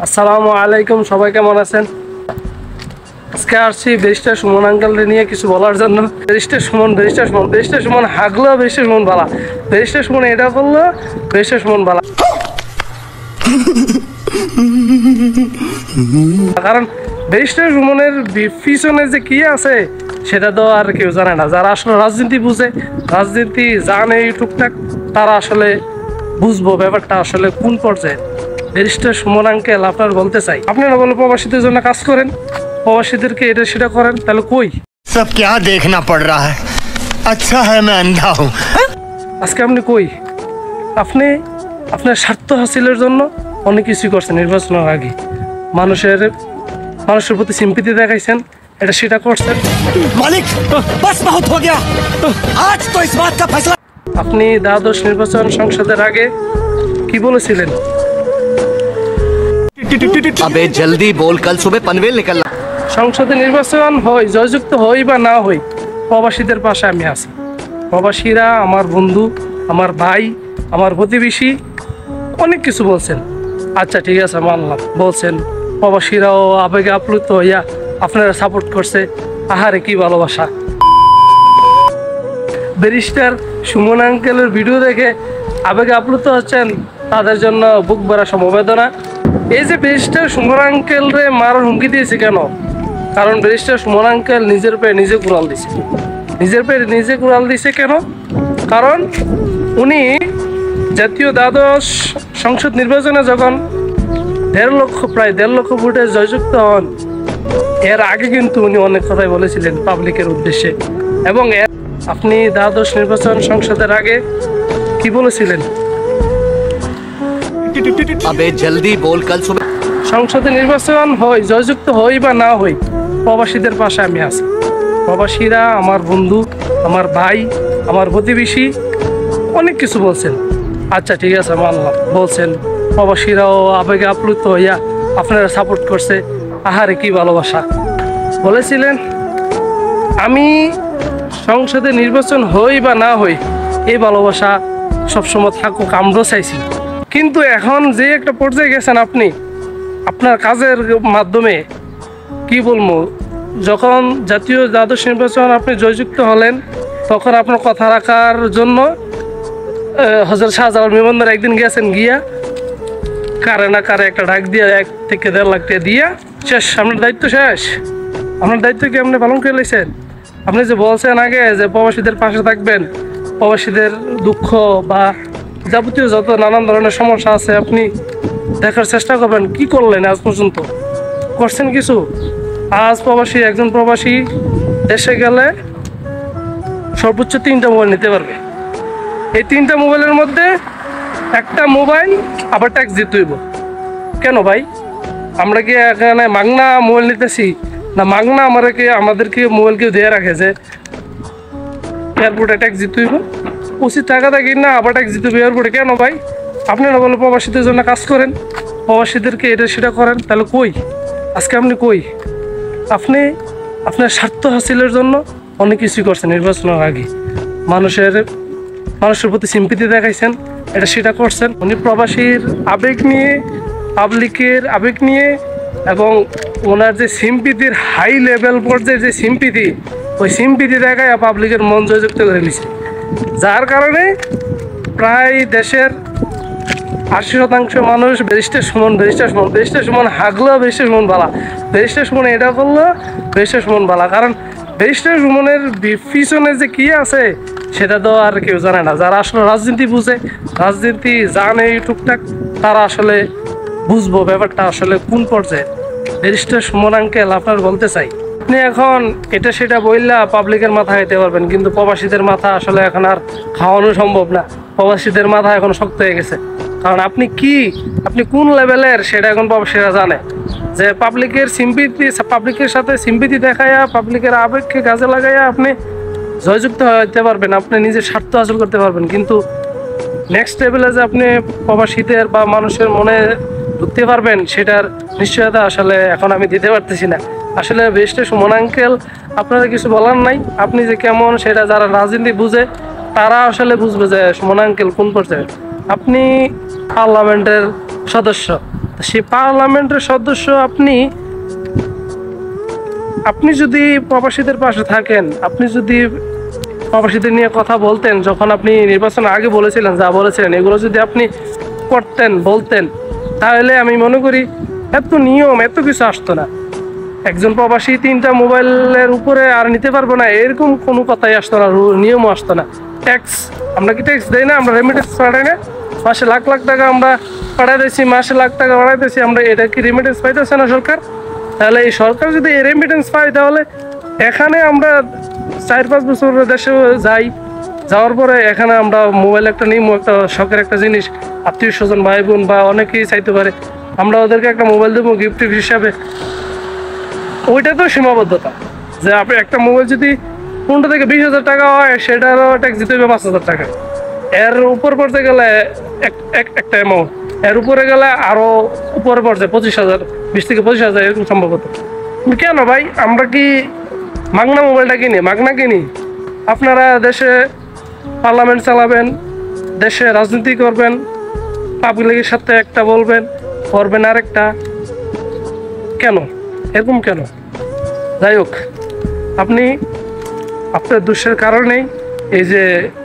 আসসালামু আলাইকুম, সবাই কেমন আছেন? আজকে আসছি ব্যারিস্টার সুমন আঙ্কেলকে নিয়ে কিছু বলার জন্য। ব্যারিস্টার সুমন হাগলো, ব্যারিস্টার সুমন বালা, ব্যারিস্টার সুমন এটা বললো, ব্যারিস্টার সুমন বালা। কারণ ব্যারিস্টার সুমনের পিছনে যে কি আছে সেটা তো আর কেউ জানে না। যারা আসলে রাজনীতি বুঝে, রাজনীতি জানে টুকটাক, তারা আসলে বুঝবো ব্যাপারটা আসলে কোন পর্যায়ে। ব্যারিস্টার সুমন আঙ্কেল, আপনার বলতে চাই, আপনারা বলে প্রবাসীদের জন্য কাজ করেন, প্রবাসীদেরকে এটা সেটা করেন, তাহলে কই सब क्या देखना पड़ रहा है। अच्छा है मैं अंधा हूँ। আজকে আপনি কই? আপনি আপনার স্বার্থ হাসিলের জন্য অনেক কিছুই করছেন। নির্বাচনের আগে মানুষের প্রতি সিম্পিতি দেখাইছেন, এটা সেটা করছেন। मालिक बस बहुत हो गया, आज तो इस बात का फैसला। আপনি দ্বাদশ নির্বাচন সংসদের আগে কি বলেছিলেন? अबे जल्दी बोल, कल सुबह पनवेल निकलना। সংসদে নির্বাচন হই, জয়যুক্ত হই বা না হই, প্রবাসীদের পাশে আমি আছি। প্রবাসীরা আমার বন্ধু, আমার ভাই, আমার প্রতিবেশী, অনেক কিছু বলছেন। আচ্ছা ঠিক আছে, মানলাম, বলছেন। প্রবাসীরাও আবেগে আপ্লুত হইয়া আপনারা সাপোর্ট করছে। আহারে কি ভালোবাসা! ব্যারিস্টার সুমন আঙ্কেলের ভিডিও দেখে আবেগে আপ্লুত হচ্ছেন, তাদের জন্য বুক ভরা সমবেদনা। এই যে ব্যারিস্টার সুমন আঙ্কেল রে মারার হুমকি দিয়েছে কেন? কারণ ব্যারিস্টার সুমন আঙ্কেল নিজের পায়ে নিজে কুড়াল দিছে। কেন? কারণ উনি জাতীয় দ্বাদশ সংসদ নির্বাচনে যখন প্রায় 1.5 লক্ষ ভোটে জয়যুক্ত হন, এর আগে কিন্তু উনি অনেক কথাই বলেছিলেন পাবলিকের উদ্দেশ্যে। এবং আপনি দ্বাদশ নির্বাচন সংসদের আগে কি বলেছিলেন? अबे जल्दी बोल, कल सुबह। সংসদে নির্বাচন হই, জয়যুক্ত হই বা না হই, প্রবাসীদের পাশে আমি আছি। প্রবাসীরা আমার বন্ধু, আমার ভাই, আমার প্রতিবেশী, অনেক কিছু বলছেন। আচ্ছা ঠিক আছে, মানলাম, বলছেন। প্রবাসীরাও আবেগে আপ্লুত হইয়া আপনারা সাপোর্ট করছে। আহারে কি ভালোবাসা! বলেছিলেন আমি সংসদে নির্বাচন হই বা না হই, এই ভালোবাসা সবসময় থাকুক, আমরাও চাইছি। কিন্তু এখন যে একটা পর্যায়ে গেছেন আপনি, আপনার কাজের মাধ্যমে, কি বলবো, যখন জাতীয় দ্বাদশ নির্বাচন আপনি জয়যুক্ত হলেন, তখন আপনার কথা রাখার জন্য হযরত শাহজালাল বিমানবন্দরে একদিন গেছেন, গিয়া কারে না কারে একটা ডাক দিয়ে 1 থেকে 1.5 লাখ টাকা দিয়া শেষ, আপনার দায়িত্ব শেষ। আপনার দায়িত্ব কি আপনি পালন করে লাইছেন? আপনি যে বলছেন আগে যে প্রবাসীদের পাশে থাকবেন, প্রবাসীদের দুঃখ বা যাবতীয় যত নানান ধরনের সমস্যা আছে আপনি দেখার চেষ্টা করবেন, কি করলেন আজ পর্যন্ত? করছেন কিছু? আজ একজন প্রবাসী দেশে গেলে সর্বোচ্চ 3টা মোবাইল নিতে পারবে। এই 3টা মোবাইলের মধ্যে একটা মোবাইল আবার ট্যাক্স দিতে হইব। কেন ভাই? আমরা কি এখানে মাগনা মোবাইল নিতেছি? না মাগনা আমাদেরকে মোবাইল কেউ দিয়ে রাখে যে এয়ারপোর্টে ট্যাক্স দিতে হইব? উচিত টাকা থাকি না, আবার ট্যাক্স দিতে হবে এয়ারপোর্টে। কেন ভাই? আপনারা বলে প্রবাসীদের জন্য কাজ করেন, প্রবাসীদেরকে এটা সেটা করেন, তাহলে কই? আজকে আপনি কই? আপনি আপনার স্বার্থ হাসিলের জন্য অনেক কিছুই করছেন। নির্বাচনের আগে মানুষের প্রতি সিম্পিতি দেখাইছেন, এটা সেটা করছেন। উনি প্রবাসীর আবেগ নিয়ে, পাবলিকের আবেগ নিয়ে, এবং ওনার যে সিম্পিতির হাই লেভেল পর্যায়ে যে সিম্পিতি, ওই সিম্পিতি দেখায় পাবলিকের মন জয়যুক্ত করে নিছে। যার কারণে প্রায় দেশের 80% মানুষ ব্যারিস্টার সুমন হাগলো, ব্যারিস্টার সুমন বালা, ব্যারিস্টার সুমন এটা করলো, ব্যারিস্টার সুমন বালা। কারণ ব্যারিস্টার সুমনের পিছনে যে কি আছে সেটা তো আর কেউ জানে না। যারা আসলে রাজনীতি বুঝে, রাজনীতি জানে টুকটাক, তারা আসলে বুঝবো ব্যাপারটা আসলে কোন পর্যায়ে। ব্যারিস্টার সুমন আঙ্কেল, আপনার বলতে চাই, আপনি এখন এটা সেটা বললা পাবলিকের মাথা খাইতে পারবেন, কিন্তু প্রবাসীদের মাথা আসলে এখন আর খাওয়ানো সম্ভব না। প্রবাসীদের মাথা এখন শক্ত হয়ে গেছে। কারণ আপনি কোন লেভেলের সেটা এখন প্রবাসীরা জানে। যে পাবলিকের সাথে সিম্পিতি দেখাইয়া, পাবলিকের আবেগকে কাজে লাগাইয়া আপনি জয়যুক্ত হতে পারবেন, আপনি নিজের স্বার্থ হাসিল করতে পারবেন। কিন্তু নেক্সট লেভেলে যে আপনি প্রবাসীদের বা মানুষের মনে ঢুকতে পারবেন, সেটার নিশ্চয়তা আসলে এখন আমি দিতে পারতেছি না। আসলে ব্যারিস্টার সুমন আঙ্কেল, আপনারা কিছু বলার নাই। আপনি যে কেমন সেটা যারা রাজনীতি বুঝে তারা আসলে বুঝবে যে সুমন আঙ্কেল কোন পর্যায়ে। আপনি পার্লামেন্টের সদস্য। তো সেই পার্লামেন্টের সদস্য আপনি আপনি যদি প্রবাসীদের পাশে থাকেন, আপনি যদি প্রবাসীদের নিয়ে কথা বলতেন, যখন আপনি নির্বাচনের আগে বলেছিলেন যা বলেছিলেন এগুলো যদি আপনি করতেন বলতেন, তাহলে আমি মনে করি এত নিয়ম এত কিছু আসতো না। একজন প্রবাসী 3টা মোবাইলের উপরে আর নিতে পারবো না এরকম কোনো কথাই আসতো না, নিয়মও আসতো না। ট্যাক্স, আমরা কি ট্যাক্স দেই না? আমরা রেমিটেন্স পাঠাই না? মাসে লাখ লাখ টাকা আমরা পাঠাইতেছি, মাসে লাখ টাকা পাঠাইতেছি আমরা, এটা কি রেমিটেন্স পাইতেছে না সরকার? তাহলে এই সরকার যদি এই রেমিটেন্স পায়, তাহলে এখানে আমরা 4-5 বছর দেশে যাই, যাওয়ার পরে এখানে আমরা মোবাইল একটা নিই, একটা শখের একটা জিনিস, আত্মীয় স্বজন ভাই বোন বা অনেকেই চাইতে পারে, আমরা ওদেরকে একটা মোবাইল দেবো গিফট হিসাবে। ওইটা তো সীমাবদ্ধতা, যে আপনি একটা মোবাইল যদি 15 থেকে 20,000 টাকা হয়, সেটারও ট্যাক্স দিতে হবে 5,000 টাকা। এর উপর পড়তে গেলে একটা অ্যামাউন্ট, এর উপরে গেলে আরো উপরে পড়ছে 25,000, 20 থেকে 25,000 এরকম সম্ভবত। কেন ভাই, আমরা কি মাগনা মোবাইলটা কিনি? মাগনা কিনি? আপনারা দেশে পার্লামেন্ট চালাবেন, দেশে রাজনীতি করবেন, পাবলিকের সাথে একটা বলবেন, করবেন আরেকটা, কেন এরকম কেন? যাই হোক, আপনি আপনার দোষের কারণেই এই যে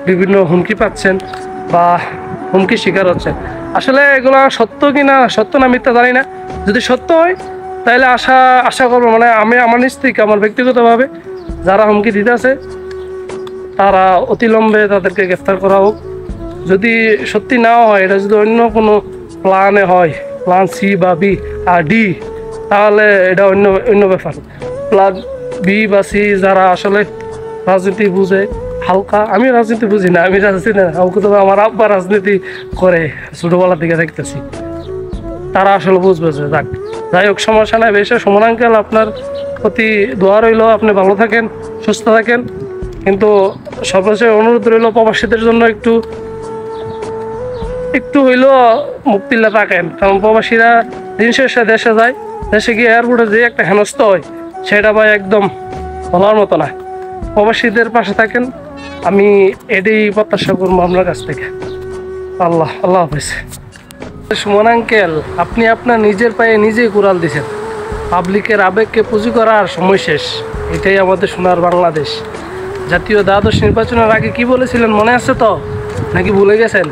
বিভিন্ন হুমকি পাচ্ছেন বা হুমকি শিকার হচ্ছেন। আসলে এগুলো সত্য কি না, সত্য না মিথ্যা জানি না। যদি সত্য হয় তাহলে আশা করবো, মানে আমি আমার নিজ থেকে আমার ব্যক্তিগতভাবে যারা হুমকি দিতেছে তারা অতিলম্বে তাদেরকে গ্রেফতার করা হোক। যদি সত্যি নাও হয়, এটা যদি অন্য কোনো প্ল্যানে হয়, প্ল্যান সি বা বি আর ডি, তাহলে এটা অন্য অন্য ব্যাপার। প্ল্যান বি বা সি যারা আসলে রাজনীতি বুঝে হালকা, আমি রাজনীতি বুঝি না, আমি রাজনীতি না হালকা, তবে আমার আব্বা রাজনীতি করে ছোটোবেলা থেকে দেখতেছি, তারা আসলে বুঝবে যে যাক। যাই হোক, সমস্যা নাই। বেশি সুমন আঙ্কেল, আপনার প্রতি দোয়া রইল, আপনি ভালো থাকেন, সুস্থ থাকেন। কিন্তু সর্বশেষ অনুরোধ রইল, প্রবাসীদের জন্য একটু হইলেও মুক্তিল্লা থাকেন, কারণ প্রবাসীরা দিন শেষে দেশে যায়, দেশে গিয়ে এয়ারপোর্টে যে একটা হেনস্থ হয়, সেটা ভাই একদম বলার মতো না। প্রবাসীদের পাশে থাকেন, আমি এটাই প্রত্যাশা করবো আপনার কাছ থেকে। আল্লাহ হাফেজ। সুমন আঙ্কেল, আপনি আপনার নিজের পায়ে নিজেই কুড়াল দিছেন। পাবলিকের আবেগকে পুঁজি করার সময় শেষ। এটাই আমাদের সোনার বাংলাদেশ। জাতীয় দ্বাদশ নির্বাচনের আগে কি বলেছিলেন মনে আছে তো, নাকি ভুলে গেছেন?